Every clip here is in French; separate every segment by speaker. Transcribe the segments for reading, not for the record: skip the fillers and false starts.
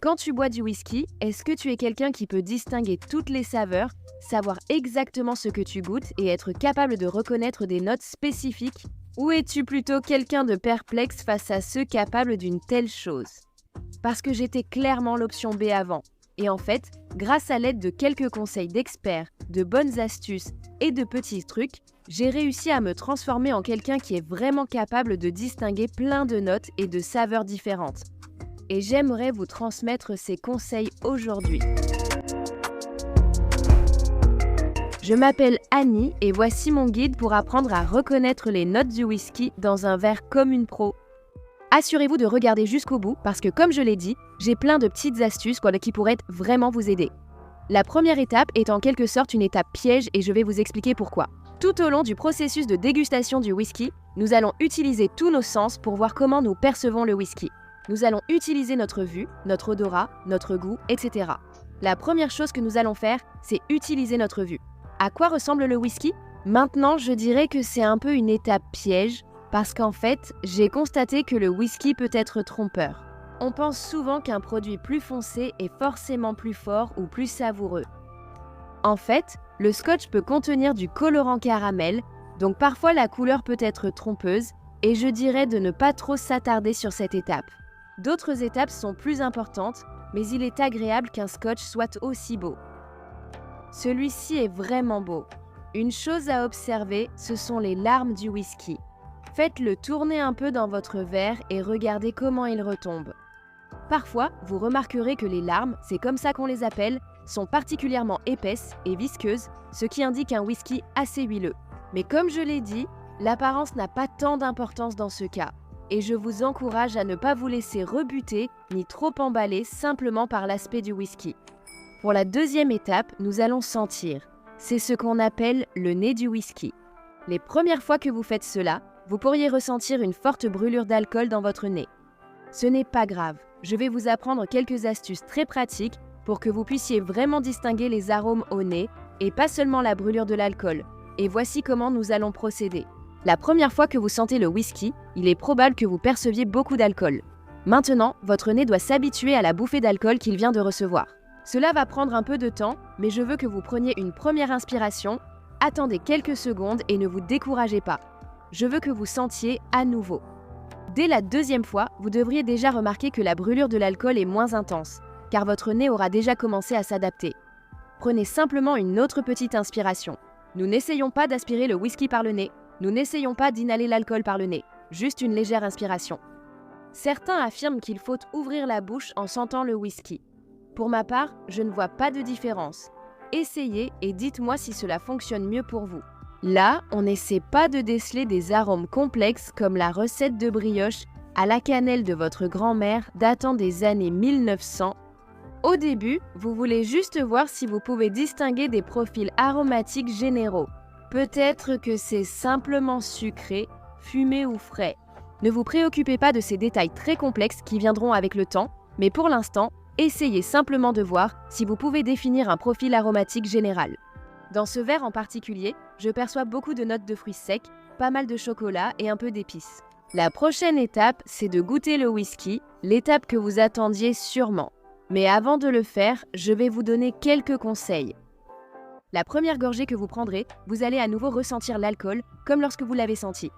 Speaker 1: Quand tu bois du whisky, est-ce que tu es quelqu'un qui peut distinguer toutes les saveurs, savoir exactement ce que tu goûtes et être capable de reconnaître des notes spécifiques? Ou es-tu plutôt quelqu'un de perplexe face à ceux capables d'une telle chose? Parce que j'étais clairement l'option B avant. Et en fait, grâce à l'aide de quelques conseils d'experts, de bonnes astuces et de petits trucs, j'ai réussi à me transformer en quelqu'un qui est vraiment capable de distinguer plein de notes et de saveurs différentes. Et j'aimerais vous transmettre ces conseils aujourd'hui. Je m'appelle Annie et voici mon guide pour apprendre à reconnaître les notes du whisky dans un verre comme une pro. Assurez-vous de regarder jusqu'au bout parce que comme je l'ai dit, j'ai plein de petites astuces qui pourraient vraiment vous aider. La première étape est en quelque sorte une étape piège et je vais vous expliquer pourquoi. Tout au long du processus de dégustation du whisky, nous allons utiliser tous nos sens pour voir comment nous percevons le whisky. Nous allons utiliser notre vue, notre odorat, notre goût, etc. La première chose que nous allons faire, c'est utiliser notre vue. À quoi ressemble le whisky? Maintenant, je dirais que c'est un peu une étape piège, parce qu'en fait, j'ai constaté que le whisky peut être trompeur. On pense souvent qu'un produit plus foncé est forcément plus fort ou plus savoureux. En fait, le scotch peut contenir du colorant caramel, donc parfois la couleur peut être trompeuse, et je dirais de ne pas trop s'attarder sur cette étape. D'autres étapes sont plus importantes, mais il est agréable qu'un scotch soit aussi beau. Celui-ci est vraiment beau. Une chose à observer, ce sont les larmes du whisky. Faites-le tourner un peu dans votre verre et regardez comment il retombe. Parfois, vous remarquerez que les larmes, c'est comme ça qu'on les appelle, sont particulièrement épaisses et visqueuses, ce qui indique un whisky assez huileux. Mais comme je l'ai dit, l'apparence n'a pas tant d'importance dans ce cas. Et je vous encourage à ne pas vous laisser rebuter ni trop emballer simplement par l'aspect du whisky. Pour la deuxième étape, nous allons sentir. C'est ce qu'on appelle le nez du whisky. Les premières fois que vous faites cela, vous pourriez ressentir une forte brûlure d'alcool dans votre nez. Ce n'est pas grave, je vais vous apprendre quelques astuces très pratiques pour que vous puissiez vraiment distinguer les arômes au nez et pas seulement la brûlure de l'alcool. Et voici comment nous allons procéder. La première fois que vous sentez le whisky, il est probable que vous perceviez beaucoup d'alcool. Maintenant, votre nez doit s'habituer à la bouffée d'alcool qu'il vient de recevoir. Cela va prendre un peu de temps, mais je veux que vous preniez une première inspiration, attendez quelques secondes et ne vous découragez pas. Je veux que vous sentiez à nouveau. Dès la deuxième fois, vous devriez déjà remarquer que la brûlure de l'alcool est moins intense, car votre nez aura déjà commencé à s'adapter. Prenez simplement une autre petite inspiration. Nous n'essayons pas d'aspirer le whisky par le nez. Nous n'essayons pas d'inhaler l'alcool par le nez, juste une légère inspiration. Certains affirment qu'il faut ouvrir la bouche en sentant le whisky. Pour ma part, je ne vois pas de différence. Essayez et dites-moi si cela fonctionne mieux pour vous. Là, on n'essaie pas de déceler des arômes complexes comme la recette de brioche à la cannelle de votre grand-mère datant des années 1900. Au début, vous voulez juste voir si vous pouvez distinguer des profils aromatiques généraux. Peut-être que c'est simplement sucré, fumé ou frais. Ne vous préoccupez pas de ces détails très complexes qui viendront avec le temps, mais pour l'instant, essayez simplement de voir si vous pouvez définir un profil aromatique général. Dans ce verre en particulier, je perçois beaucoup de notes de fruits secs, pas mal de chocolat et un peu d'épices. La prochaine étape, c'est de goûter le whisky, l'étape que vous attendiez sûrement. Mais avant de le faire, je vais vous donner quelques conseils. La première gorgée que vous prendrez, vous allez à nouveau ressentir l'alcool, comme lorsque vous l'avez senti.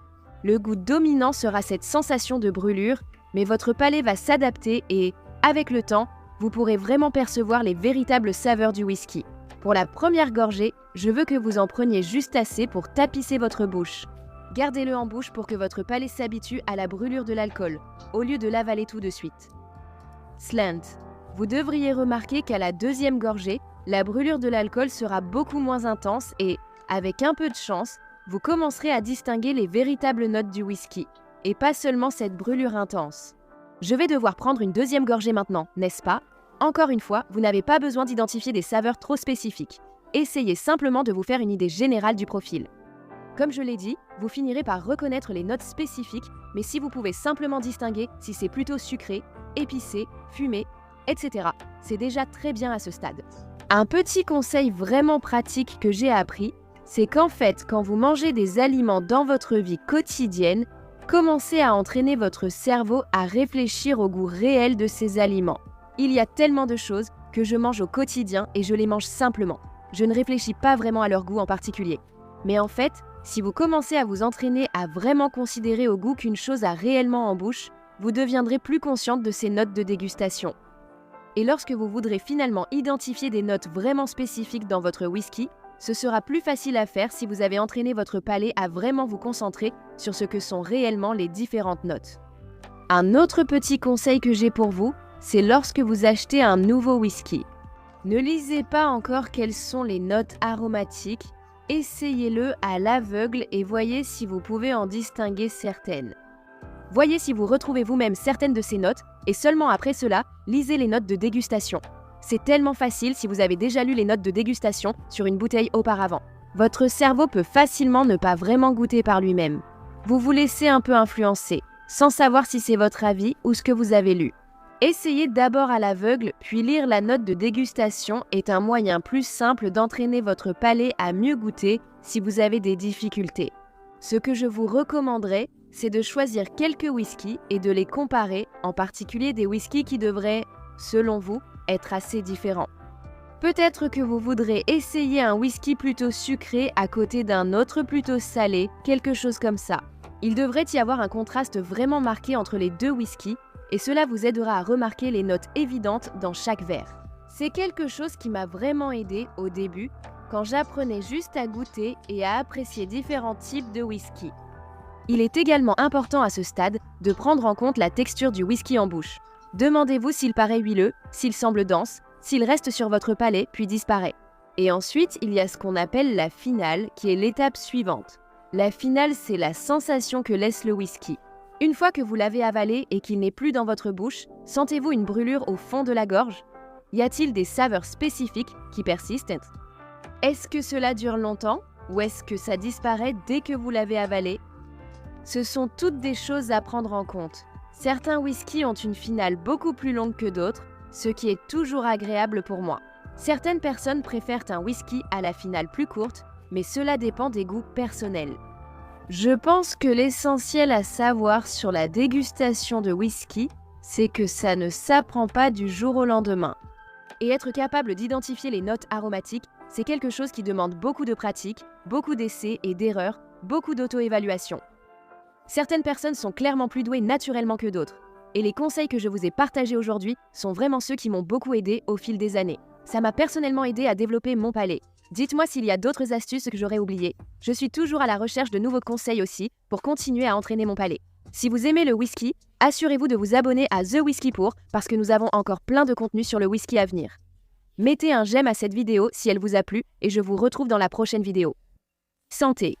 Speaker 1: Le goût dominant sera cette sensation de brûlure, mais votre palais va s'adapter et, avec le temps, vous pourrez vraiment percevoir les véritables saveurs du whisky. Pour la première gorgée, je veux que vous en preniez juste assez pour tapisser votre bouche. Gardez-le en bouche pour que votre palais s'habitue à la brûlure de l'alcool, au lieu de l'avaler tout de suite. Slant. Vous devriez remarquer qu'à la deuxième gorgée, la brûlure de l'alcool sera beaucoup moins intense et, avec un peu de chance, vous commencerez à distinguer les véritables notes du whisky, et pas seulement cette brûlure intense. Je vais devoir prendre une deuxième gorgée maintenant, n'est-ce pas? Encore une fois, vous n'avez pas besoin d'identifier des saveurs trop spécifiques. Essayez simplement de vous faire une idée générale du profil. Comme je l'ai dit, vous finirez par reconnaître les notes spécifiques, mais si vous pouvez simplement distinguer si c'est plutôt sucré, épicé, fumé, etc., c'est déjà très bien à ce stade. Un petit conseil vraiment pratique que j'ai appris, c'est qu'en fait, quand vous mangez des aliments dans votre vie quotidienne, commencez à entraîner votre cerveau à réfléchir au goût réel de ces aliments. Il y a tellement de choses que je mange au quotidien et je les mange simplement. Je ne réfléchis pas vraiment à leur goût en particulier. Mais en fait, si vous commencez à vous entraîner à vraiment considérer au goût qu'une chose a réellement en bouche, vous deviendrez plus consciente de ces notes de dégustation. Et lorsque vous voudrez finalement identifier des notes vraiment spécifiques dans votre whisky, ce sera plus facile à faire si vous avez entraîné votre palais à vraiment vous concentrer sur ce que sont réellement les différentes notes. Un autre petit conseil que j'ai pour vous, c'est lorsque vous achetez un nouveau whisky. Ne lisez pas encore quelles sont les notes aromatiques, essayez-le à l'aveugle et voyez si vous pouvez en distinguer certaines. Voyez si vous retrouvez vous-même certaines de ces notes et seulement après cela, lisez les notes de dégustation. C'est tellement facile si vous avez déjà lu les notes de dégustation sur une bouteille auparavant. Votre cerveau peut facilement ne pas vraiment goûter par lui-même. Vous vous laissez un peu influencer, sans savoir si c'est votre avis ou ce que vous avez lu. Essayez d'abord à l'aveugle, puis lire la note de dégustation est un moyen plus simple d'entraîner votre palais à mieux goûter si vous avez des difficultés. Ce que je vous recommanderais, c'est de choisir quelques whiskies et de les comparer, en particulier des whiskies qui devraient, selon vous, être assez différents. Peut-être que vous voudrez essayer un whisky plutôt sucré à côté d'un autre plutôt salé, quelque chose comme ça. Il devrait y avoir un contraste vraiment marqué entre les deux whiskies et cela vous aidera à remarquer les notes évidentes dans chaque verre. C'est quelque chose qui m'a vraiment aidé au début quand j'apprenais juste à goûter et à apprécier différents types de whisky. Il est également important à ce stade de prendre en compte la texture du whisky en bouche. Demandez-vous s'il paraît huileux, s'il semble dense, s'il reste sur votre palais puis disparaît. Et ensuite, il y a ce qu'on appelle la finale, qui est l'étape suivante. La finale, c'est la sensation que laisse le whisky. Une fois que vous l'avez avalé et qu'il n'est plus dans votre bouche, sentez-vous une brûlure au fond de la gorge? Y a-t-il des saveurs spécifiques qui persistent? Est-ce que cela dure longtemps ou est-ce que ça disparaît dès que vous l'avez avalé? Ce sont toutes des choses à prendre en compte. Certains whiskies ont une finale beaucoup plus longue que d'autres, ce qui est toujours agréable pour moi. Certaines personnes préfèrent un whisky à la finale plus courte, mais cela dépend des goûts personnels. Je pense que l'essentiel à savoir sur la dégustation de whisky, c'est que ça ne s'apprend pas du jour au lendemain. Et être capable d'identifier les notes aromatiques, c'est quelque chose qui demande beaucoup de pratique, beaucoup d'essais et d'erreurs, beaucoup d'auto-évaluation. Certaines personnes sont clairement plus douées naturellement que d'autres. Et les conseils que je vous ai partagés aujourd'hui sont vraiment ceux qui m'ont beaucoup aidé au fil des années. Ça m'a personnellement aidé à développer mon palais. Dites-moi s'il y a d'autres astuces que j'aurais oubliées. Je suis toujours à la recherche de nouveaux conseils aussi pour continuer à entraîner mon palais. Si vous aimez le whisky, assurez-vous de vous abonner à The Whisky Pour parce que nous avons encore plein de contenu sur le whisky à venir. Mettez un j'aime à cette vidéo si elle vous a plu et je vous retrouve dans la prochaine vidéo. Santé!